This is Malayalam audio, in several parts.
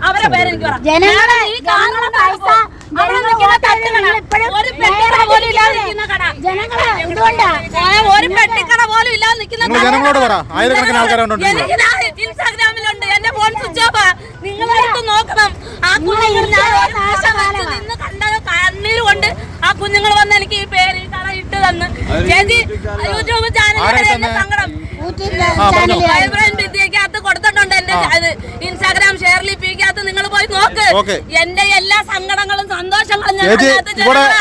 അവരെ പേര് എനിക്ക് പറ. ജനങ്ങളെ ഈ കാണുന്ന പൈസ അവിടെ നിൽക്കുന്ന തട്ടുകട ഒരു പെട്ടിക്കട പോലും ഇല്ലാതെ നിൽക്കുന്ന കട ജനങ്ങളെ എന്തുകൊണ്ടാ ഒരു പെട്ടിക്കട പോലും ഇല്ലാതെ നിൽക്കുന്ന ജനങ്ങളോട് പറ. ആയിരക്കണക്കിന് ആൾക്കാരുണ്ട്. ഇൻസ്റ്റാഗ്രാമിലുണ്ട്. എന്റെ ഫോൺ സ്വിച്ച് ഓഫ്. നിങ്ങളെടുത്ത് നോക്കണം. ആ കുഞ്ഞുങ്ങൾ നിന്ന് കണ്ടത് കണ്ണീര് കൊണ്ട് ആ കുഞ്ഞുങ്ങൾ വന്ന് എനിക്ക് ഈ പേര് ഈ കട ഇട്ട് തന്ന് ചേച്ചി യൂട്യൂബ് ചാനലിൽ സങ്കടം വിദ്യക്കകത്ത് കൊടുത്തിട്ടുണ്ട്. എന്റെ അത് ഇൻസ്റ്റാഗ്രാം ഷെയർലിപ്പിക്കകത്ത് നിങ്ങൾ പോയി നോക്ക്. എന്റെ എല്ലാ സങ്കടങ്ങളും സന്തോഷങ്ങളും ഞാൻ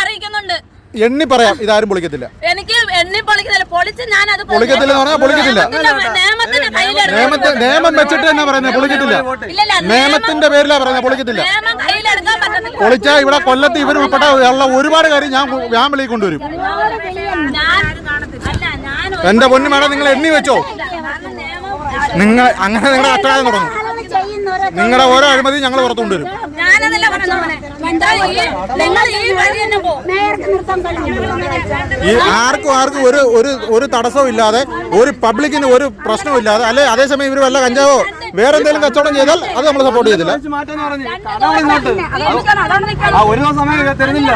അറിയിക്കുന്നുണ്ട്. എണ്ണി പറയാം, ഇതാരും പൊളിക്കത്തില്ല. എനിക്ക് എണ്ണി പൊളിക്കത്തില്ല. പൊളിച്ച് ഞാനത് പൊളിക്കത്തില്ല പൊളിക്കത്തില്ല. നിയമം വെച്ചിട്ട് തന്നെ പറയുന്നത് പൊളിക്കത്തില്ല. നിയമത്തിന്റെ പേരിലാ പറയുന്നത് പൊളിക്കത്തില്ല. പൊളിച്ചാ ഇവിടെ കൊല്ലത്ത് ഇവർ ഉൾപ്പെട്ട ഉള്ള ഒരുപാട് കാര്യം ഞാൻ വെളിയിൽ കൊണ്ടുവരും. എന്റെ പൊന്നു മേഡം, നിങ്ങൾ എണ്ണി വെച്ചോ. നിങ്ങൾ അങ്ങനെ നിങ്ങളുടെ അറ്റായം തുടങ്ങും. നിങ്ങളുടെ ഓരോ അഴിമതി ഞങ്ങൾ പുറത്തുകൊണ്ടുവരും. ഈ ആർക്കും ഒരു തടസ്സവും ഇല്ലാതെ, ഒരു പബ്ലിക്കിന് ഒരു പ്രശ്നവും ഇല്ലാതെ, അല്ലെ അതേസമയം ഇവർ വല്ല കഞ്ചാവോ വേറെ എന്തെങ്കിലും കച്ചവടം ചെയ്താൽ അത് നമ്മൾ സപ്പോർട്ട് ചെയ്തില്ല. ഒരു ദിവസം തരുന്നില്ല.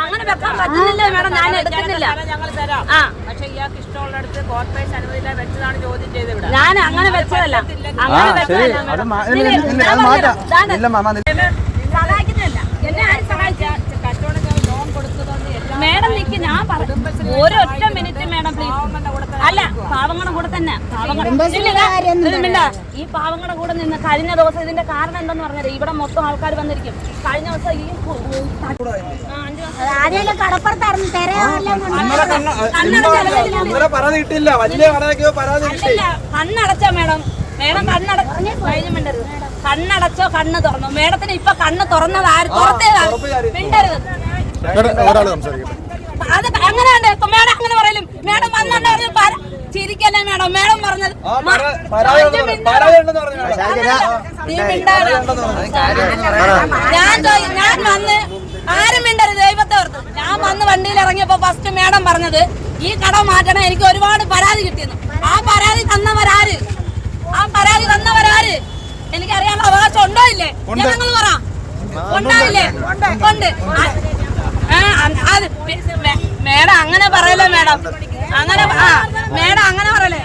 അങ്ങനെ വെക്കാൻ പറ്റുന്നില്ല മേഡം. ഞാൻ എടുക്കുന്നില്ല. ഞാൻ അങ്ങനെ വെച്ചതല്ല. അങ്ങനെ സഹായിക്കുന്നില്ല. എന്നെ ആരും സഹായിച്ച മേഡം നിക്ക്. ഞാൻ പറഞ്ഞു ഒരൊറ്റ മിനിറ്റ് മേഡം പ്ലീസ്. അല്ല, പാവങ്ങളുടെ കൂടെ തന്നെ. ഈ പാവങ്ങളുടെ കൂടെ നിന്ന് കഴിഞ്ഞ ദിവസം ഇതിന്റെ കാരണം എന്താന്ന് പറഞ്ഞാൽ ഇവിടെ മൊത്തം ആൾക്കാർ വന്നിരിക്കും. കഴിഞ്ഞ ദിവസം ഈ കണ്ണടച്ചോ മേഡം? മേഡം കണ്ണടച്ചോ? കണ്ണ് തുറന്നു. മേഡത്തിന് ഇപ്പൊ കണ്ണ് തുറന്നത് ആര്? തുറത്തേതാണ്. മിണ്ടരുത്. അത് അങ്ങനെയുണ്ട് മേഡം. അങ്ങനെ പറയലും മേഡം വന്നിട്ട് ചിരിക്കല്ലേ മേഡം? മേഡം പറഞ്ഞത് ഞാൻ വന്ന് ആരും മിണ്ടരുത് ദൈവത്തെ ഓർത്ത്. ഞാൻ വന്ന് വണ്ടിയിൽ ഇറങ്ങിയപ്പോ ഫസ്റ്റ് മേഡം പറഞ്ഞത് ഈ കട മാറ്റണം, എനിക്ക് ഒരുപാട് പരാതി കിട്ടിയെന്ന്. ആ പരാതി തന്നവരാര്? എനിക്കറിയാൻ അവകാശം ഉണ്ടോ ഇല്ലേ? ഞങ്ങൾ പറ. ഉണ്ടായില്ലേ? ഉണ്ട്. മേഡം അങ്ങനെ പറയല്ലേ മേഡം? അങ്ങനെ മേഡം അങ്ങനെ പറയല്ലേ?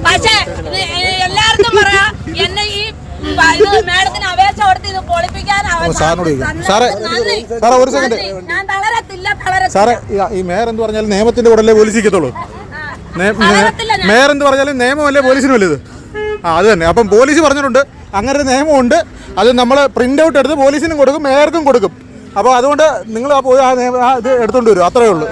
പക്ഷേ എല്ലാവർക്കും പറയാ എന്നെ ഈ മേഡത്തിന് അപേക്ഷ കൊടുത്ത് ഇത് പൊളിപ്പിക്കാൻ ഞാൻ തളരത്തില്ല. സാറേ, ഈ മേയർ എന്ന് പറഞ്ഞാൽ നിയമത്തിന്റെ കൂടെ പോലീസിക്കത്തുള്ളൂ. മേയർ എന്ന് പറഞ്ഞാൽ നിയമമല്ലേ പോലീസിന് വലുത്? അത് തന്നെ. അപ്പം പോലീസ് പറഞ്ഞിട്ടുണ്ട് അങ്ങനെ ഒരു നിയമമുണ്ട്. അത് നമ്മൾ പ്രിന്റ് ഔട്ട് എടുത്ത് പോലീസിനും കൊടുക്കും, മേയർക്കും കൊടുക്കും. അപ്പോൾ അതുകൊണ്ട് നിങ്ങൾ പോയി ഇത് എടുത്തോണ്ട് വരും. അത്രയേ ഉള്ളൂ.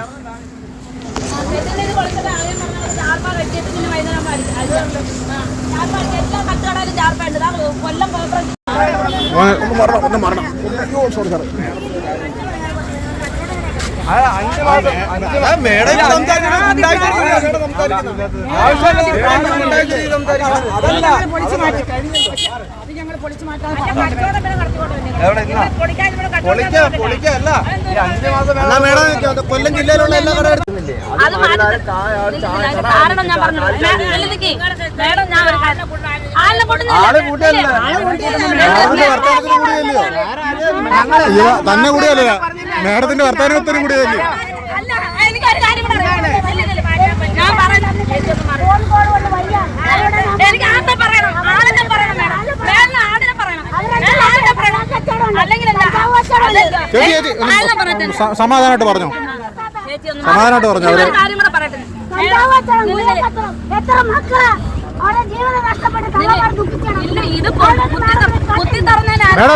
കൊല്ലം ജില്ലയിലുള്ള എല്ലാ കടകളും കാരണം ഞാൻ പറഞ്ഞു തന്നെ കൂടിയല്ല, മേഡത്തിന്റെ വർത്തമാനത്തിനും കൂടിയല്ലേ? എനിക്കൊരു കാര്യം ഞാൻ പറയുന്നത് എനിക്ക് ആദ്യം പറയണം. ആളിനെ പറയണം മേഡം. ആടിനെ പറയണം. അല്ലെങ്കിൽ സമാധാനമായിട്ട് പറഞ്ഞോ. സമാധാനമായിട്ട് പറഞ്ഞു. ഒരു കാര്യം കൂടെ പറയട്ടെ.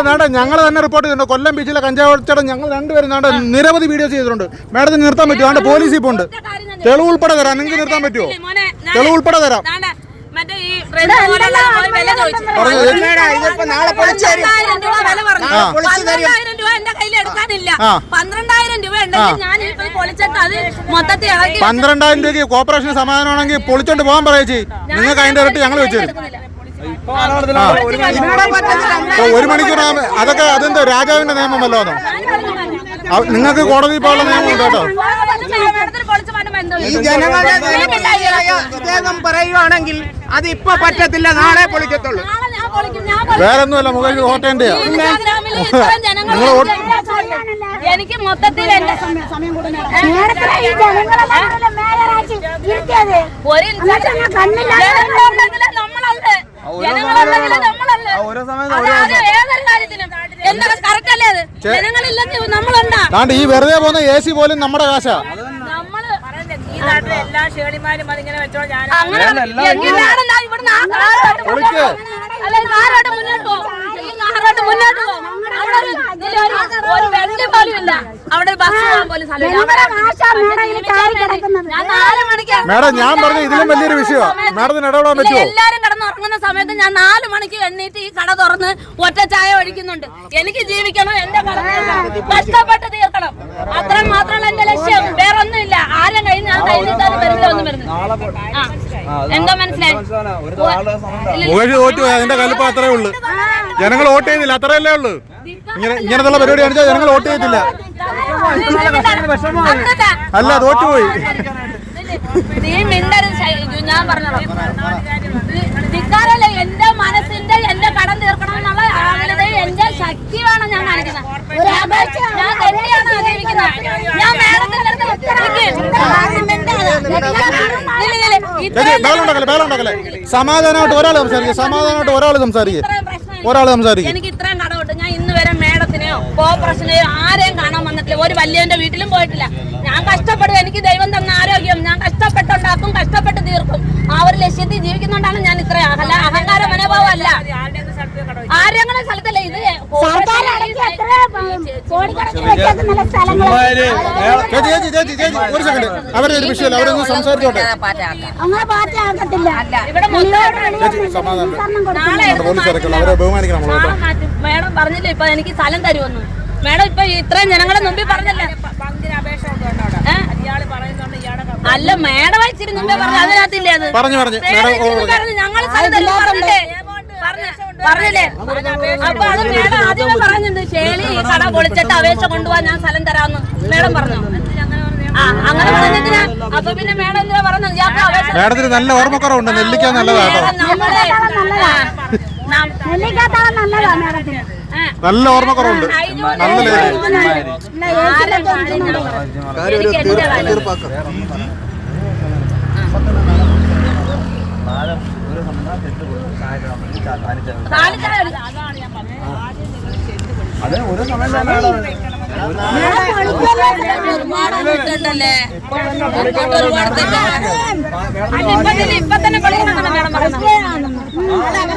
മേഡം ഞങ്ങൾ തന്നെ റിപ്പോർട്ട് ചെയ്തിട്ടുണ്ട്. കൊല്ലം ബീച്ചിലെ കഞ്ചാവ് കച്ചവടം ഞങ്ങൾ രണ്ടുപേരും നിരവധി വീഡിയോസ് ചെയ്തിട്ടുണ്ട്. മേഡത്തിന് നിർത്താൻ പറ്റുമോ? അവിടെ പോലീസ് ഇപ്പോൾ ഉണ്ട്. തെളിവ് ഉൾപ്പെടെ തരാം. നിങ്ങൾക്ക് നിർത്താൻ പറ്റുമോ? തെളിവ് ഉൾപ്പെടെ തരാം. $12,000 രൂപയ്ക്ക് കോർപ്പറേഷൻ സമാധാനമാണെങ്കിൽ പൊളിച്ചോണ്ട് പോകാൻ പറയേച്ചി. നിങ്ങൾക്ക് അതിന്റെ ഇരട്ടി ഞങ്ങൾ വെച്ചു തരും. 1 മണിക്കൂർ അതൊക്കെ അതെന്താ രാജാവിന്റെ നിയമമല്ലോ? അതോ നിങ്ങൾക്ക് കോടതി പോകാനുള്ള നിയമമുണ്ട് കേട്ടോ. ഈ ജനങ്ങളുടെ ജനപ്രതിനിധിയായ ഇദ്ദേഹം പറയുവാണെങ്കിൽ അത് ഇപ്പൊ പറ്റത്തില്ല, നാളെ പൊളിക്കത്തുള്ളൂ. വേറൊന്നുമല്ല, മുകളിൽ വോട്ടേണ്ടയാ. എനിക്ക് മൊത്തത്തിൽ എന്റെ ഈ വെറുതെ പോകുന്ന AC പോലും നമ്മുടെ കാശാ. എല്ലാ ഷേളിമാരും അതിങ്ങനെ വെച്ചോ. ഞാൻ ഒരു വെള്ളി പോലും ഇല്ല. അവിടെ ബസ് പോകാൻ പോലും മേഡം, ഞാൻ പറഞ്ഞു ഇതിലും വലിയൊരു വിഷയമാണ്. മേഡത്തിന് ഇടപെടാൻ പറ്റുമോ? എല്ലാരും കിടന്നുറങ്ങുന്ന സമയത്ത് ഞാൻ 4 മണിക്ക് എണ്ണീറ്റ് ഈ കട തുറന്ന് ഒറ്റ ചായ ഒഴിക്കുന്നുണ്ട്. എനിക്ക് ജീവിക്കണം, എന്റെ കട കഷ്ടപ്പെട്ട് തീർക്കണം. അത്ര മാത്രമാണ് എന്റെ ലക്ഷ്യം, വേറൊന്നുമില്ല. ആരും കഴിഞ്ഞ ഞാൻ കഴിഞ്ഞിട്ടാണ് വരുന്നില്ല ഒന്നും വരുന്നത്. എന്താ മനസ്സിലായി? തോറ്റു പോയി, അതിന്റെ കലിപ്പ് അത്രേ ഉള്ളു. ജനങ്ങൾ വോട്ട് ചെയ്യുന്നില്ല, അത്രയല്ലേ ഉള്ളു. ഇങ്ങനത്തുള്ള പരിപാടി കാണിച്ചാൽ ജനങ്ങൾ വോട്ട് ചെയ്യത്തില്ല. അല്ല, തോറ്റുപോയി. നീ മിണ്ടരുത്. ഞാൻ പറഞ്ഞോളാം, എന്റെ മനസ്സിന്റെ എന്റെ കടം തീർക്കണം എന്നുള്ള എന്റെ ശക്തി വേണം ഞാൻ കാണിക്കുന്നത്. ഞാൻ തന്നെയാണ് ജീവിക്കുന്നത്. ഞാൻ മേഡത്തിന്റെ സമാധാനമായിട്ട് ഒരാൾ സംസാരിക്കും. എനിക്ക് ഇത്രയും കടമുണ്ട്. ഞാൻ ഇന്ന് വരെ മേഡത്തിനെയോ കോർപ്പറേഷനെയോ ആരെയും കാണാൻ വന്നിട്ടില്ല. ഒരു വലിയവന്റെ വീട്ടിലും പോയിട്ടില്ല. ഞാൻ കഷ്ടപ്പെടും. എനിക്ക് ദൈവം തന്ന ആരോഗ്യം ഞാൻ കഷ്ടപ്പെട്ടുണ്ടാക്കും, കഷ്ടപ്പെട്ട് തീർക്കും. ആ ഒരു ലക്ഷ്യത്തിൽ ജീവിക്കുന്നുണ്ടാണ് ഞാൻ ഇത്രയും അഹങ്കാര മനോഭാവമല്ല. ആരെങ്കിലും സ്ഥലത്തല്ല ഇത്. ഒരു സെക്കൻഡ്, അവരൊരു വിഷയമല്ല, അവരൊന്ന് സംസാരിച്ചോട്ടെ. അവരെ ബഹുമാനിക്കണം. മേഡം പറഞ്ഞില്ലേ ഇപ്പൊ എനിക്ക് സ്ഥലം തരുമെന്ന്. മേഡം ഇപ്പൊ ഇത്രയും ജനങ്ങളെ മുമ്പിൽ പറഞ്ഞല്ലേ. അല്ല, മേഡം ഇച്ചിരി മുമ്പേ പറഞ്ഞു, അതിനകത്തില്ലേ അത് ഞങ്ങൾ സ്ഥലം തരും പറഞ്ഞില്ലേ. അപ്പൊ അത് മേഡം ആദ്യമേ പറഞ്ഞിട്ടുണ്ട്, ശേലി ഈ കട പൊളിച്ചിട്ട് അപേക്ഷ കൊണ്ടുപോകാൻ ഞാൻ സ്ഥലം തരാമെന്ന് മേഡം പറഞ്ഞു. അങ്ങനെ പറഞ്ഞതിന് അപ്പൊ പിന്നെ മേഡം എന്തിനാ പറഞ്ഞത്? മേഡത്തിന് നല്ല ഓർമ്മക്കുറവുണ്ട്. നെല്ലിക്ക നല്ലതാട്ടോ, നല്ല ഓർമ്മക്കുറവുണ്ട്. നല്ല അത് ഒരു സമയം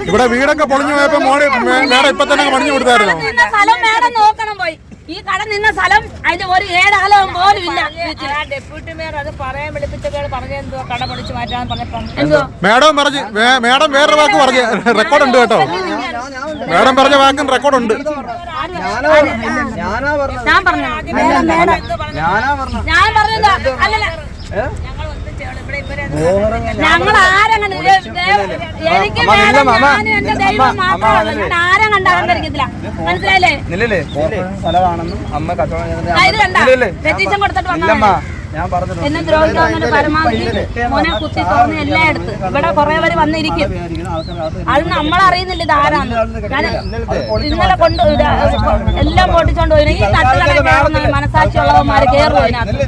ഇവിടെ വീടൊക്കെ പൊളിഞ്ഞു പോയപ്പോ മോളെ മേഡം ഇപ്പൊ തന്നെ പണിഞ്ഞു കൊടുത്തായിരുന്നു. സ്ഥലം മേഡം നോക്കണം പോയി. ഈ കട നിന്ന സ്ഥലം അതിന്റെ ഒരു 7 ആളും പോലും ഇല്ല. ഡെപ്യൂട്ടി മേയർ അത് പറയാൻ വിളിപ്പിച്ചപ്പോൾ പറഞ്ഞെന്തോ കട പൊളിച്ചു മാറ്റാൻ പറഞ്ഞപ്പം മേഡം പറഞ്ഞു. മേഡം വേറൊരു വാക്ക് പറഞ്ഞു, റെക്കോർഡ് ഉണ്ട് കേട്ടോ. മേഡം പറഞ്ഞ വാക്കും റെക്കോർഡ് ഉണ്ട്. ഞാൻ പറഞ്ഞതാ. അല്ലല്ല, ഞങ്ങൾ ആരങ്ങനെ എനിക്ക് എന്റെ ദൈവം മാത്രമാണ്. ഞാൻ ആരും കണ്ട അഹങ്കരിക്കത്തില്ല, മനസ്സിലായില്ലേ? ഇത് കണ്ട പെറ്റീഷൻ കൊടുത്തിട്ട് വന്നതാ. എന്നെ ദ്രോഹിക്കാൻ പരമാവധി മോനെ കുത്തി തുറന്ന് എല്ലായിടത്ത് ഇവിടെ കുറെ പേര് വന്നിരിക്കും. അത് നമ്മളറിയുന്നില്ല ഇത് ആരാന്ന്. ഞാൻ ഇന്നലെ കൊണ്ട് എല്ലാം പൊട്ടിച്ചോണ്ട് പോയി. ഈ തട്ടുകടയിൽ കയറുന്ന മനസാക്ഷിയുള്ളവന്മാര് കയറും അതിനകത്ത്.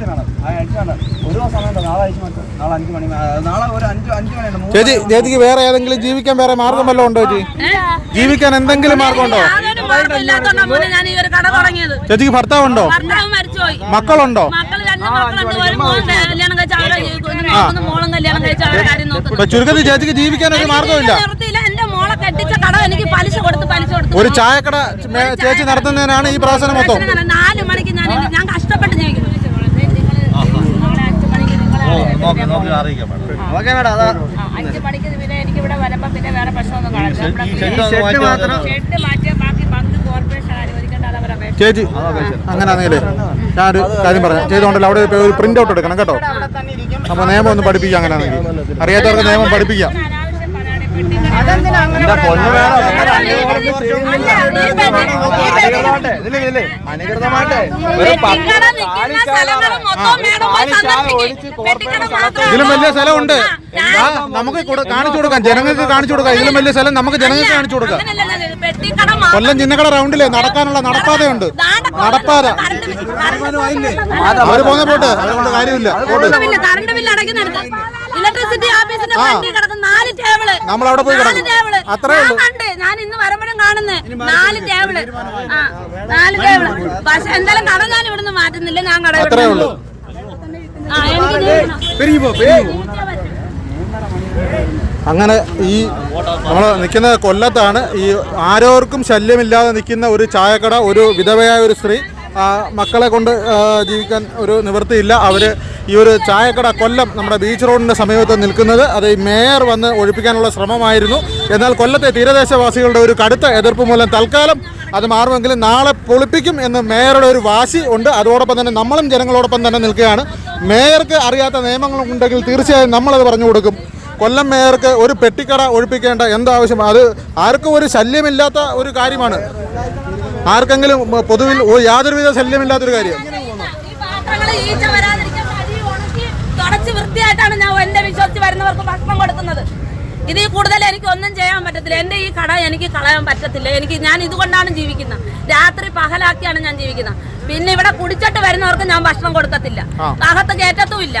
ചേച്ചിക്ക് വേറെ ഏതെങ്കിലും ജീവിക്കാൻ വേറെ മാർഗം വല്ലതും ഉണ്ടോ? ചേച്ചി ജീവിക്കാൻ എന്തെങ്കിലും മാർഗമുണ്ടോ? ഞാൻ ഈ ഒരു കട തുടങ്ങിയത്. ചേച്ചിക്ക് ഭർത്താവുണ്ടോ? ഭർത്താവ് മരിച്ചുപോയി. മക്കളുണ്ടോ? മക്കള് 2 മക്കളുണ്ട്. ഒരു മോൻ കല്യാണം കഴിച്ച ആളെ നോക്കുന്നു, മോളും കല്യാണം കഴിച്ച ആളെ കാര്യം നോക്കുന്നു. ചുരുക്കത്തിൽ ചേച്ചിക്ക് ജീവിക്കാൻ ഒരു മാർഗമില്ല. എന്റെ മോളെ കെട്ടിച്ച കട എനിക്ക് പലിശ കൊടുത്ത് ഒരു ചായക്കട ചേച്ചി നടത്തുന്നതിനാണ് ഈ പ്രവർത്തനം മൊത്തം. 4 മണിക്ക് ഞാൻ കഷ്ടപ്പെട്ട് ജീവിക്കുന്നു. 5 മണിക്ക് പിന്നെ എനിക്ക് ഇവിടെ വരുമ്പോ പിന്നെ വേറെ പ്രശ്നമൊന്നും കാണില്ല. ചേച്ചി അങ്ങനെയാണെങ്കിലേ ഞാനൊരു കാര്യം പറയാം. ചെയ്തോണ്ടല്ലോ അവിടെ ഒരു പ്രിന്റ് ഔട്ട് എടുക്കണം കേട്ടോ. അപ്പൊ നിയമം ഒന്ന് പഠിപ്പിക്കാം. അങ്ങനെയാണെങ്കിൽ അറിയാത്തവർക്ക് നിയമം പഠിപ്പിക്കാം. അതെന്തിനാ അങ്ങനെ എന്റെ പൊന്നു വേണം അനധികൃതമായിട്ട് ഇതിലും വലിയ സ്ഥലമുണ്ട്. നമുക്ക് കാണിച്ചു കൊടുക്കാം, ജനങ്ങൾക്ക് കാണിച്ചു കൊടുക്കാം. ഇതിലും വലിയ സ്ഥലം നമുക്ക് ജനങ്ങൾക്ക് കാണിച്ചു കൊടുക്കാം. കൊല്ലം ചിന്നക്കട റൗണ്ടില് നടക്കാനുള്ള നടപ്പാതയുണ്ട്. നടപ്പാത അവര് പോകുന്ന പോട്ടെ, അതുകൊണ്ട് കാര്യമില്ല. Current bill അടയ്ക്കുന്നുണ്ട്. ഇലക്ട്രിസിറ്റി ഓഫീസിന്റെ വണ്ടി കിടക്കുന്ന 4 ടേബിള്. നമ്മളവിടെ പോയി കിടക്കും. അത്രേ ഉള്ളൂ. ഞാൻ ഇന്ന് വരുമ്പോഴും കാണുന്നേ 4 ടേബിള്. 4 ടേബിള്. പക്ഷെ എന്തായാലും കട ഞാൻ ഇവിടുന്ന് മാറ്റുന്നില്ല. ഞാൻ കട അത്രേ ഉള്ളൂ. അങ്ങനെ ഈ നമ്മൾ നിൽക്കുന്ന കൊല്ലത്താണ്. ഈ ആരോർക്കും ശല്യമില്ലാതെ നിൽക്കുന്ന ഒരു ചായക്കട. ഒരു വിധവയായ ഒരു സ്ത്രീ, മക്കളെ കൊണ്ട് ജീവിക്കാൻ ഒരു നിവൃത്തിയില്ല. അവർ ഈ ഒരു ചായക്കട കൊല്ലം നമ്മുടെ ബീച്ച് റോഡിൻ്റെ സമീപത്ത് നിൽക്കുന്നത്. അത് മേയർ വന്ന് ഒഴിപ്പിക്കാനുള്ള ശ്രമമായിരുന്നു. എന്നാൽ കൊല്ലത്തെ തീരദേശവാസികളുടെ ഒരു കടുത്ത എതിർപ്പ് മൂലം തൽക്കാലം അത് മാറുമെങ്കിലും നാളെ പൊളിപ്പിക്കും എന്ന് മേയറുടെ ഒരു വാശി ഉണ്ട്. അതോടൊപ്പം തന്നെ നമ്മളും ജനങ്ങളോടൊപ്പം തന്നെ നിൽക്കുകയാണ്. മേയർക്ക് അറിയാത്ത നിയമങ്ങളുണ്ടെങ്കിൽ തീർച്ചയായും നമ്മളത് പറഞ്ഞു കൊടുക്കും. കൊല്ലം മേയർക്ക് ഒരു പെട്ടിക്കട ഒഴിപ്പിക്കേണ്ട എന്താവശ്യം? അത് ആർക്കും ഒരു ശല്യമില്ലാത്ത ഒരു കാര്യമാണ്. ആർക്കെങ്കിലും പൊതുവിൽ യാതൊരുവിധ ശല്യമില്ലാത്തൊരു കാര്യം. തുടച്ച് വൃത്തിയായിട്ടാണ് ഞാൻ എന്റെ വിശ്വസിച്ച് വരുന്നവർക്ക് ഭക്ഷണം കൊടുക്കുന്നത്. ഇതിൽ കൂടുതൽ എനിക്ക് ഒന്നും ചെയ്യാൻ പറ്റത്തില്ല. എന്റെ ഈ കട എനിക്ക് കളയാൻ പറ്റത്തില്ല. ഞാൻ ഇതുകൊണ്ടാണ് ജീവിക്കുന്നത്. രാത്രി പകലാക്കിയാണ് ഞാൻ ജീവിക്കുന്നത്. പിന്നെ ഇവിടെ കുടിച്ചിട്ട് വരുന്നവർക്ക് ഞാൻ ഭക്ഷണം കൊടുക്കത്തില്ല, അകത്ത് കയറ്റത്തും ഇല്ല.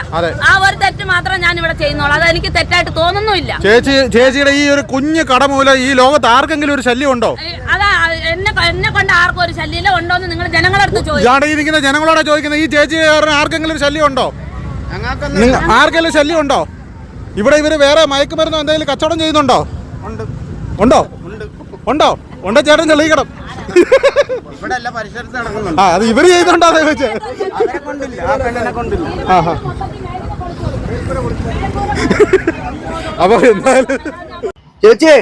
ആ ഒരു തെറ്റ് മാത്രം ഞാൻ ഇവിടെ ചെയ്യുന്നുള്ളൂ. അത് എനിക്ക് തെറ്റായിട്ട് തോന്നുന്നുമില്ല. ചേച്ചിയുടെ ഈ ഒരു കുഞ്ഞു കട മൂലം ഈ ലോകത്ത് ആർക്കെങ്കിലും ഒരു ശല്യം ഉണ്ടോ? അതാ എന്നെ കൊണ്ട് ആർക്കും ഒരു ശല്യം ഉണ്ടോന്ന് നിങ്ങൾ ജനങ്ങളടുത്ത് ചോദിക്കും. ജനങ്ങളോടാ ചോദിക്കുന്നത്. ഈ ചേച്ചി ആർക്കെങ്കിലും ഒരു ശല്യം ഉണ്ടോ? ആർക്കെങ്കിലും ശല്യം ഉണ്ടോ? ഇവിടെ ഇവര് വേറെ മയക്കുമരുന്നോ എന്തെങ്കിലും കച്ചവടം ചെയ്യുന്നുണ്ടോ? ഉണ്ടോ? ഉണ്ടോ? ഉണ്ടോ? ചേട്ടൻ തെളിയിക്കണം. അത് ഇവര് ചെയ്യുന്നുണ്ടോ? അതേ വെച്ച് അപ്പൊ എന്തായാലും ചേച്ചി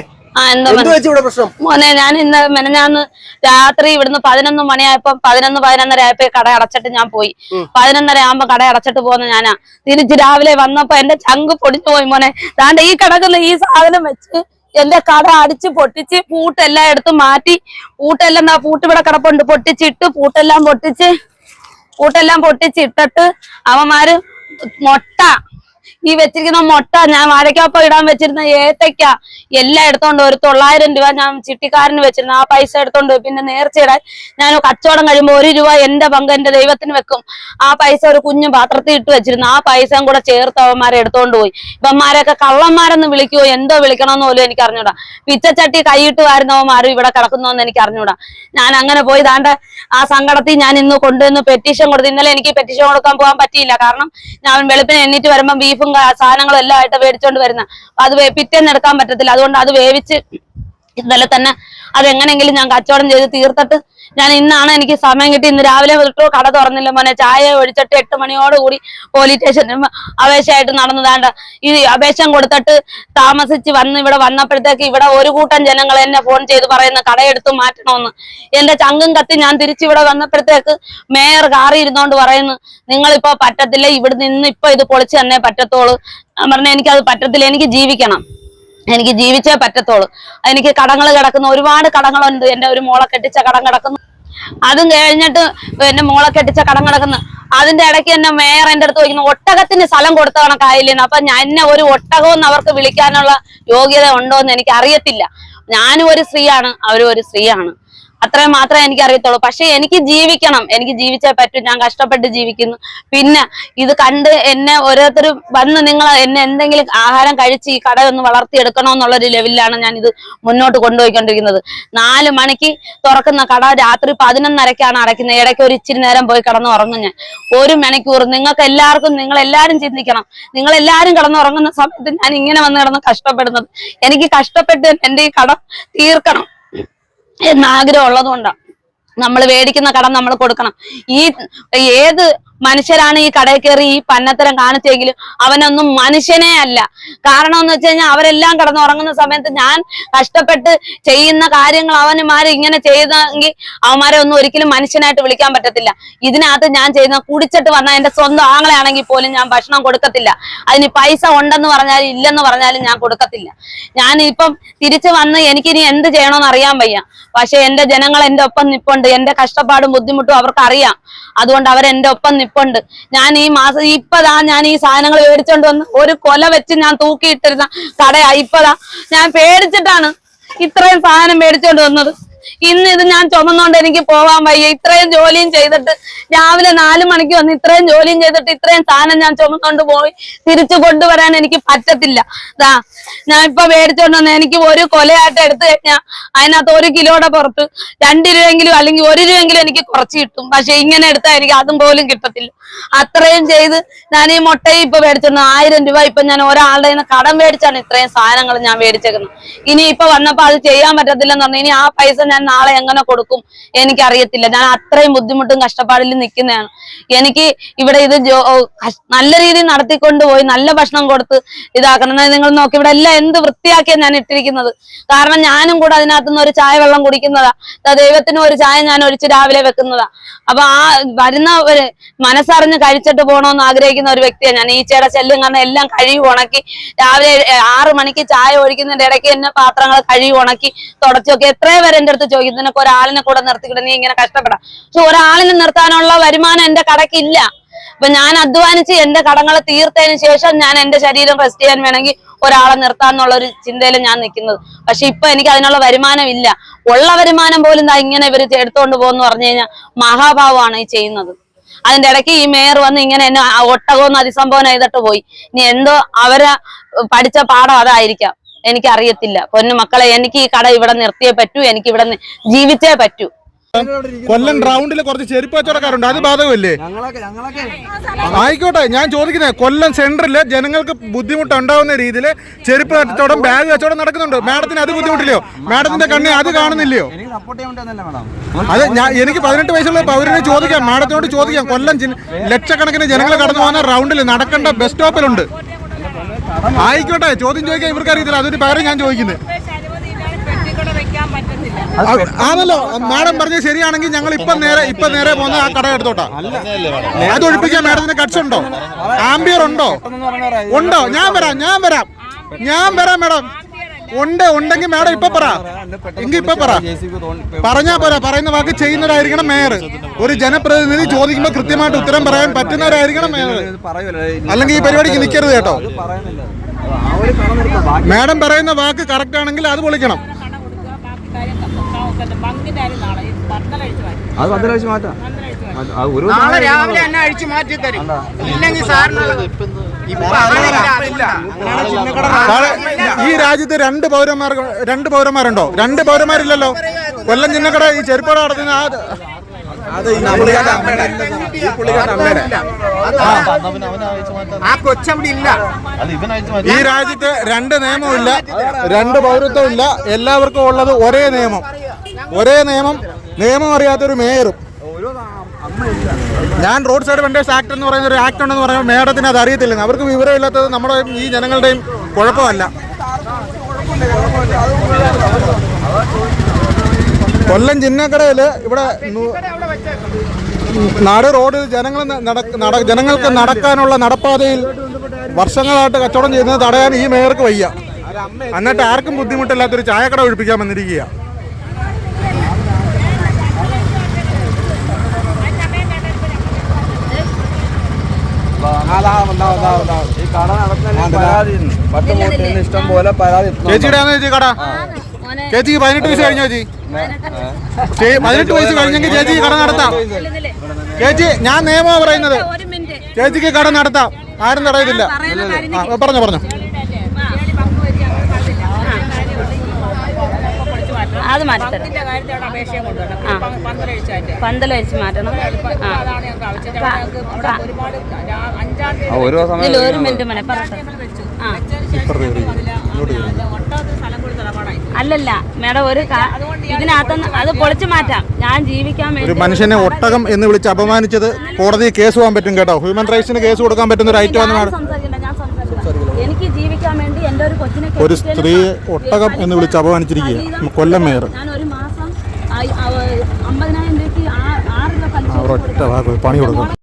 മോനെ, ഞാൻ ഇന്ന് മെനഞ്ഞാന്ന് രാത്രി ഇവിടുന്ന് 11 മണിയായപ്പോ 11:30 ആയപ്പോ കട അടച്ചിട്ട് ഞാൻ പോയി. 11:30 ആകുമ്പോ കട അടച്ചിട്ട് പോകുന്ന ഞാനാ. തിരിച്ച് രാവിലെ വന്നപ്പോ എന്റെ ചങ്ക് പൊടിഞ്ഞു പോയി മോനെ. ദാണ്ട് ഈ കിടക്കുന്ന ഈ സാധനം വെച്ച് എന്റെ കട അടിച്ച് പൊട്ടിച്ച് പൂട്ടെല്ലാം എടുത്ത് മാറ്റി. പൂട്ടെല്ലാം പൂട്ട് ഇവിടെ കിടപ്പുണ്ട്. പൊട്ടിച്ചിട്ട് പൂട്ടെല്ലാം പൊട്ടിച്ചിട്ടിട്ട് അവന്മാര് മുട്ട, ഈ വെച്ചിരിക്കുന്ന മുട്ട, ഞാൻ വാഴയ്ക്കൊപ്പം ഇടാൻ വെച്ചിരുന്ന ഏത്തയ്ക്ക എല്ലാം എടുത്തോണ്ട് 900 രൂപ ഞാൻ ചിട്ടിക്കാരന് വെച്ചിരുന്നു. ആ പൈസ എടുത്തോണ്ട് പിന്നെ നേർച്ചയിടാൻ ഞാൻ കച്ചവടം കഴിയുമ്പോൾ 1 രൂപ എന്റെ പങ്ക് എന്റെ ദൈവത്തിന് വെക്കും. ആ പൈസ ഒരു കുഞ്ഞു പാത്രത്തിൽ ഇട്ട് വെച്ചിരുന്നു. ആ പൈസയും കൂടെ ചേർത്ത് അവന്മാരെ എടുത്തോണ്ട് പോയി. ഇവന്മാരൊക്കെ കള്ളന്മാരെന്ന് വിളിക്കുവോ എന്തോ വിളിക്കണമെന്ന് പോലും എനിക്ക് അറിഞ്ഞൂടാ. പിച്ചച്ചട്ടി കൈയിട്ട് വരുന്നവന്മാരും ഇവിടെ കിടക്കുന്നോന്ന് എനിക്ക് അറിഞ്ഞൂടാ. ഞാൻ അങ്ങനെ പോയി ദാണ്ട ആ സങ്കടത്തിൽ ഞാൻ ഇന്ന് കൊണ്ടുവന്ന് പെറ്റീഷൻ കൊടുത്തു. ഇന്നലെ എനിക്ക് പെറ്റീഷൻ കൊടുക്കാൻ പോകാൻ പറ്റിയില്ല. കാരണം ഞാൻ വെളുപ്പിന് എണ്ണീറ്റ് വരുമ്പോൾ ബീഫും സാധനങ്ങളും എല്ലാം ആയിട്ട് മേടിച്ചോണ്ട് വരുന്ന അത് പിറ്റേന്ന് എടുക്കാൻ പറ്റത്തില്ല. അതുകൊണ്ട് അത് വേവിച്ച് ഇന്നലെ തന്നെ അതെങ്ങനെങ്കിലും ഞാൻ കച്ചവടം ചെയ്ത് തീർത്തിട്ട് ഞാൻ ഇന്നാണ് എനിക്ക് സമയം കിട്ടി. ഇന്ന് രാവിലെ തൊട്ടോ കട തുറന്നില്ല മോനെ. ചായ ഒഴിച്ചിട്ട് 8 മണിയോടുകൂടി പോലീസ് സ്റ്റേഷനിൽ അപേക്ഷയായിട്ട് നടന്നതാണ്ട്. ഈ അപേക്ഷ കൊടുത്തിട്ട് താമസിച്ച് ഇവിടെ വന്നപ്പോഴത്തേക്ക് ഇവിടെ ഒരു കൂട്ടം ജനങ്ങൾ എന്നെ ഫോൺ ചെയ്ത് പറയുന്ന കടയെടുത്ത് മാറ്റണമെന്ന്. എന്റെ ചങ്കും കത്തി ഞാൻ തിരിച്ചിവിടെ വന്നപ്പോഴത്തേക്ക് മേയർ കാറി ഇരുന്നോണ്ട് പറയുന്നു, നിങ്ങളിപ്പോ പറ്റത്തില്ല, ഇവിടെ നിന്ന് ഇപ്പൊ ഇത് പൊളിച്ച് തന്നെ പറ്റത്തോളൂ. ഞാൻ പറഞ്ഞ എനിക്കത് പറ്റത്തില്ല, എനിക്ക് ജീവിക്കണം, എനിക്ക് ജീവിച്ചേ പറ്റത്തോളൂ. എനിക്ക് കടങ്ങൾ കിടക്കുന്ന ഒരുപാട് കടങ്ങളുണ്ട്. എന്റെ ഒരു മോളെ കെട്ടിച്ച കടം കിടക്കുന്നു. അതും കഴിഞ്ഞിട്ട് എന്റെ മോളെ കെട്ടിച്ച കടം കിടക്കുന്നു. അതിന്റെ ഇടയ്ക്ക് എന്നെ മേയർ എന്റെ അടുത്ത് ചോദിക്കുന്നു, ഒട്ടകത്തിന് സ്ഥലം കൊടുത്ത കണക്കായില്ലെന്ന്. അപ്പൊ എന്നെ ഒരു ഒട്ടകമെന്ന് അവർക്ക് വിളിക്കാനുള്ള യോഗ്യത ഉണ്ടോ എന്ന് എനിക്ക് അറിയത്തില്ല. ഞാനും ഒരു സ്ത്രീയാണ്, അവരും ഒരു സ്ത്രീയാണ്. അത്രയും മാത്രമേ എനിക്ക് അറിയത്തുള്ളൂ. പക്ഷെ എനിക്ക് ജീവിക്കണം, എനിക്ക് ജീവിച്ചേ പറ്റൂ. ഞാൻ കഷ്ടപ്പെട്ട് ജീവിക്കുന്നു. പിന്നെ ഇത് കണ്ട് എന്നെ ഓരോരുത്തരും വന്ന് നിങ്ങൾ എന്നെ എന്തെങ്കിലും ആഹാരം കഴിച്ച് ഈ കട ഒന്ന് വളർത്തിയെടുക്കണമെന്നുള്ളൊരു ലെവലിലാണ് ഞാൻ ഇത് മുന്നോട്ട് കൊണ്ടുപോയിക്കൊണ്ടിരിക്കുന്നത്. 4 മണിക്ക് തുറക്കുന്ന കട രാത്രി 11:30ക്കാണ് അടയ്ക്കുന്നത്. ഇടയ്ക്ക് ഒരു ഇച്ചിരി നേരം പോയി കിടന്ന് ഉറങ്ങും ഞാൻ 1 മണിക്കൂർ. നിങ്ങൾക്ക് എല്ലാവർക്കും, നിങ്ങളെല്ലാരും ചിന്തിക്കണം, നിങ്ങളെല്ലാരും കിടന്നുറങ്ങുന്ന സമയത്ത് ഞാൻ ഇങ്ങനെ വന്ന് കിടന്ന് കഷ്ടപ്പെടുന്നത്. എനിക്ക് കഷ്ടപ്പെട്ട് എന്റെ ഈ കട തീർക്കണം എന്നാഗ്രഹം ഉള്ളതുകൊണ്ടാണ് നമ്മൾ മേടിക്കുന്ന കടം നമ്മൾ കൊടുക്കണം. ഏത് മനുഷ്യരാണ് ഈ കടയിൽ കയറി ഈ പന്നത്തരം കാണിച്ചെങ്കിലും അവനൊന്നും മനുഷ്യനേ അല്ല. കാരണം എന്ന് വെച്ച് കഴിഞ്ഞാൽ അവരെല്ലാം കിടന്നുറങ്ങുന്ന സമയത്ത് ഞാൻ കഷ്ടപ്പെട്ട് ചെയ്യുന്ന കാര്യങ്ങൾ അവന്മാരെ ഇങ്ങനെ ചെയ്തെങ്കിൽ അവന്മാരെ ഒന്നും ഒരിക്കലും മനുഷ്യനായിട്ട് വിളിക്കാൻ പറ്റത്തില്ല. ഇതിനകത്ത് ഞാൻ ചെയ്യുന്ന കുടിച്ചിട്ട് വന്നാൽ എന്റെ സ്വന്തം ആങ്ങളെയാണെങ്കിൽ പോലും ഞാൻ ഭക്ഷണം കൊടുക്കത്തില്ല. അതിന് പൈസ ഉണ്ടെന്ന് പറഞ്ഞാലും ഇല്ലെന്ന് പറഞ്ഞാലും ഞാൻ കൊടുക്കത്തില്ല. ഞാൻ ഇപ്പം തിരിച്ചു വന്ന് എനിക്കിനി എന്ത് ചെയ്യണമെന്ന് അറിയാൻ വയ്യ. പക്ഷെ എന്റെ ജനങ്ങൾ എന്റെ ഒപ്പം നിപ്പുണ്ട്. എന്റെ കഷ്ടപ്പാടും ബുദ്ധിമുട്ടും അവർക്ക് അറിയാം. അതുകൊണ്ട് അവരെന്റെ ഒപ്പം നിപ്പുണ്ട്. ഞാൻ ഈ മാസം ഇപ്പതാ ഞാൻ ഈ സാധനങ്ങൾ മേടിച്ചോണ്ട് വന്ന് ഒരു കൊല വെച്ച് ഞാൻ തൂക്കിയിട്ടിരുന്ന കടയാ. ഇപ്പതാ ഞാൻ പേടിച്ചിട്ടാണ് ഇത്രയും സാധനം മേടിച്ചോണ്ട് വന്നത്. ഇന്ന് ഇത് ഞാൻ ചുമന്നോണ്ട് എനിക്ക് പോവാൻ വയ്യ. ഇത്രയും ജോലിയും ചെയ്തിട്ട് രാവിലെ 4 മണിക്ക് വന്ന് ഇത്രയും ജോലിയും ചെയ്തിട്ട് ഇത്രയും സാധനം ഞാൻ ചുമന്നോണ്ട് പോയി തിരിച്ചു കൊണ്ടുവരാൻ എനിക്ക് പറ്റത്തില്ല. ഞാൻ ഇപ്പൊ മേടിച്ചോണ്ട് വന്ന എനിക്ക് ഒരു കൊലയായിട്ട് എടുത്തു കഴിഞ്ഞാൽ അതിനകത്ത് 1 കിലോയുടെ പുറത്ത് 2 രൂപയെങ്കിലും അല്ലെങ്കിൽ 1 രൂപയെങ്കിലും എനിക്ക് കുറച്ച് കിട്ടും. പക്ഷെ ഇങ്ങനെ എടുത്താൽ എനിക്ക് അതും പോലും കിട്ടത്തില്ല. അത്രയും ചെയ്ത് ഞാൻ ഈ മുട്ടയും ഇപ്പൊ മേടിച്ചോണ്ട് 1000 രൂപ ഇപ്പൊ ഞാൻ ഒരാളുടെ നിന്ന് കടം മേടിച്ചാണ് ഇത്രയും സാധനങ്ങൾ ഞാൻ മേടിച്ചേക്കുന്നത്. ഇനി ഇപ്പൊ വന്നപ്പോ അത് ചെയ്യാൻ പറ്റത്തില്ലെന്ന് പറഞ്ഞു. ഇനി ആ പൈസ ഞാൻ നാളെ എങ്ങനെ കൊടുക്കും എനിക്കറിയത്തില്ല. ഞാൻ അത്രയും ബുദ്ധിമുട്ടും കഷ്ടപ്പാടിലും നിൽക്കുന്നതാണ്. എനിക്ക് ഇവിടെ ഇത് നല്ല രീതിയിൽ നടത്തിക്കൊണ്ടുപോയി നല്ല ഭക്ഷണം കൊടുത്ത് ഇതാക്കണം. നിങ്ങൾ നോക്കി ഇവിടെ എല്ലാം എന്ത് വൃത്തിയാക്കിയാണ് ഞാൻ ഇട്ടിരിക്കുന്നത്. കാരണം ഞാനും കൂടെ അതിനകത്തുനിന്ന് ഒരു ചായ വെള്ളം കുടിക്കുന്നതാ. ദൈവത്തിനും ഒരു ചായ ഞാൻ ഒഴിച്ച് രാവിലെ വെക്കുന്നതാ. അപ്പൊ ആ വരുന്നവര് മനസ്സറിഞ്ഞ് കഴിച്ചിട്ട് പോകണമെന്ന് ആഗ്രഹിക്കുന്ന ഒരു വ്യക്തിയാണ് ഞാൻ. ഈച്ചയുടെ ശല്യം കാരണം എല്ലാം കഴുകി ഉണക്കി രാവിലെ 6 മണിക്ക് ചായ ഒഴിക്കുന്നതിന്റെ ഇടയ്ക്ക് എന്നെ പാത്രങ്ങൾ കഴുകി ഉണക്കി തുടച്ചൊക്കെ എത്രയോ പേര് എന്റെ അടുത്ത് ചോദിക്കും നിനക്ക് ഒരാളിനെ കൂടെ നിർത്തിക്കിട്ട് നീ ഇങ്ങനെ കഷ്ടപ്പെടാം. പക്ഷെ ഒരാളിനെ നിർത്താനുള്ള വരുമാനം എന്റെ കടക്കില്ല. അപ്പൊ ഞാൻ അധ്വാനിച്ച് എന്റെ കടങ്ങൾ തീർത്തതിന് ശേഷം ഞാൻ എന്റെ ശരീരം റെസ്റ്റ് ചെയ്യാൻ വേണമെങ്കിൽ ഒരാളെ നിർത്താന്നുള്ള ഒരു ചിന്തയിൽ ഞാൻ നിൽക്കുന്നത്. പക്ഷെ ഇപ്പൊ എനിക്ക് അതിനുള്ള വരുമാനം ഇല്ല. ഉള്ള വരുമാനം പോലും ഇങ്ങനെ ഇവര് എടുത്തോണ്ട് പോകുന്നു പറഞ്ഞു കഴിഞ്ഞാൽ മഹാഭാവമാണ് ഈ ചെയ്യുന്നത്. അതിന്റെ ഇടയ്ക്ക് ഈ മേയർ വന്ന് ഇങ്ങനെ എന്നെ ഒട്ടകമൊന്നും അതിസംഭവന ചെയ്തിട്ട് പോയി. ഇനി എന്തോ അവരെ പഠിച്ച പാഠം അതായിരിക്കാം, എനിക്കറിയത്തില്ല. പൊന്നു മക്കളെ, എനിക്ക് ഈ കട ഇവിടെ നിർത്തിയേ പറ്റൂ. എനിക്ക് ഇവിടെ ജീവിച്ചേ പറ്റൂ. കൊല്ലം റൗണ്ടിൽ കുറച്ച് ചെരുപ്പ് കച്ചവടക്കാരുണ്ട്, അത് ബാധകമല്ലേ? ആയിക്കോട്ടെ, ഞാൻ ചോദിക്കുന്നത് കൊല്ലം സെന്ററിൽ ജനങ്ങൾക്ക് ബുദ്ധിമുട്ടുണ്ടാവുന്ന രീതിയിൽ ചെരുപ്പ് കച്ചവടം, ബാഗ് കച്ചവടം നടക്കുന്നുണ്ട്. മാഡത്തിന് അത് ബുദ്ധിമുട്ടില്ലയോ? മാഡത്തിന്റെ കണ്ണി അത് കാണുന്നില്ലയോ? അത് എനിക്ക് 18 വയസ്സുള്ള പൗരനെ ചോദിക്കാം, മാഡത്തിനോട് ചോദിക്കാം. കൊല്ലം ലക്ഷക്കണക്കിന് ജനങ്ങൾ കടന്നു പോകുന്ന റൗണ്ടിൽ നടക്കേണ്ട ബസ് സ്റ്റോപ്പിലുണ്ട്. ആയിക്കോട്ടെ, ചോദ്യം ചോദിക്കാൻ ഇവർക്ക് അറിയത്തില്ല, അതൊരു പകരം ഞാൻ ചോദിക്കുന്നത്. ആണല്ലോ, മാഡം പറഞ്ഞത് ശരിയാണെങ്കിൽ ഞങ്ങൾ ഇപ്പൊ നേരെ പോകുന്ന ആ കട എടുത്തോട്ടാ. അത് ഒഴിപ്പിക്കാൻ മാഡത്തിന് കട്ട്സ് ഉണ്ടോ? ആംബിയർ ഉണ്ടോ? ഞാൻ വരാം മാഡം. ഉണ്ടെങ്കിൽ മാഡം ഇപ്പൊ പറ. എങ്കിൽ ഇപ്പൊ പറഞ്ഞാ പോരാ. പറയുന്ന വാക്ക് ചെയ്യുന്നവരായിരിക്കണം മേയർ. ഒരു ജനപ്രതിനിധി ചോദിക്കുമ്പോൾ കൃത്യമായിട്ട് ഉത്തരം പറയാൻ പറ്റുന്നവരായിരിക്കണം മേയർ. അല്ലെങ്കിൽ ഈ പരിപാടിക്ക് നിൽക്കരുത് കേട്ടോ. മാഡം പറയുന്ന വാക്ക് കറക്റ്റ് ആണെങ്കിൽ അത് പൊളിക്കണം. നാളെ രാവിലെ എന്നെ അഴിച്ചു മാറ്റി തരും. ഇല്ലെങ്കിൽ ഈ രാജ്യത്ത് 2 പൗരന്മാരുണ്ടോ? 2 പൗരന്മാരില്ലല്ലോ. കൊല്ലം ചിന്നക്കട ഈ ചെരുപ്പട നടത്തുന്ന ഈ രാജ്യത്ത് 2 നിയമമില്ല, 2 പൗരത്വം ഇല്ല. എല്ലാവർക്കും ഉള്ളത് ഒരേ നിയമം. നിയമം അറിയാത്തൊരു മേയറും. ഞാൻ റോഡ് സൈഡ് വെൻഡേഴ്സ് ആക്ട് എന്ന് പറയുന്ന ഒരു ആക്ട് ഉണ്ടെന്ന് പറയുമ്പോൾ മേഡത്തിന് അത് അറിയത്തില്ല. അവർക്ക് വിവരമില്ലാത്തത് നമ്മുടെ ഈ ജനങ്ങളുടെയും കുഴപ്പമല്ല. കൊല്ലം ചിന്നക്കടയിൽ ഇവിടെ റോഡ് ജനങ്ങൾക്ക് നടക്കാനുള്ള നടപ്പാതയിൽ വർഷങ്ങളായിട്ട് കച്ചവടം ചെയ്യുന്നത് തടയാൻ ഈ മേയർക്ക് വയ്യ. എന്നിട്ട് ആർക്കും ബുദ്ധിമുട്ടില്ലാത്തൊരു ചായക്കട ഒഴിപ്പിക്കാൻ വന്നിരിക്കുക. ഇഷ്ടം പോലെ പരാതി. ചേച്ചിയുടെ ചേച്ചി കട? ചേച്ചിക്ക് 18 വയസ്സ് കഴിഞ്ഞോ? 18 വയസ്സ് കഴിഞ്ഞെങ്കിൽ ചേച്ചിക്ക് കട നടത്താം. ചേച്ചി, ഞാൻ നിയമമാണ് പറയുന്നത്. ചേച്ചിക്ക് കട നടത്താം, ആരും തടയത്തില്ല. പറഞ്ഞോ. അത് മാറ്റണം, പന്തലഴിച്ച് മാറ്റണം. ഒരു മിനിറ്റ് മനെ പറഞ്ഞു. അല്ലല്ല മേഡം ഒരു ഇതിനകത്ത് അത് പൊളിച്ചു മാറ്റാം. ഞാൻ ജീവിക്കാൻ ഒരു വേണ്ടി മനുഷ്യനെ ഒട്ടകം എന്ന് വിളിച്ച് അപമാനിച്ചത് കോടതി കേസ് പോകാൻ പറ്റും കേട്ടോ. ഹ്യൂമൻ റൈറ്റ്സിന് കേസ് കൊടുക്കാൻ പറ്റുന്ന ഒരു ഐറ്റം ആണ്. എനിക്ക് ജീവിക്കാൻ വേണ്ടി എന്റെ ഒരു കൊച്ചിനെ ഒരു സ്ത്രീയെ ഒട്ടകം എന്ന് വിളിച്ച് അപമാനിച്ചിരിക്കുക കൊല്ലം മേയർ. ഞാൻ ഒരു മാസം 50,000 രൂപയ്ക്ക് 6 കിലോ ഒറ്റ പണി കൊടുക്കും.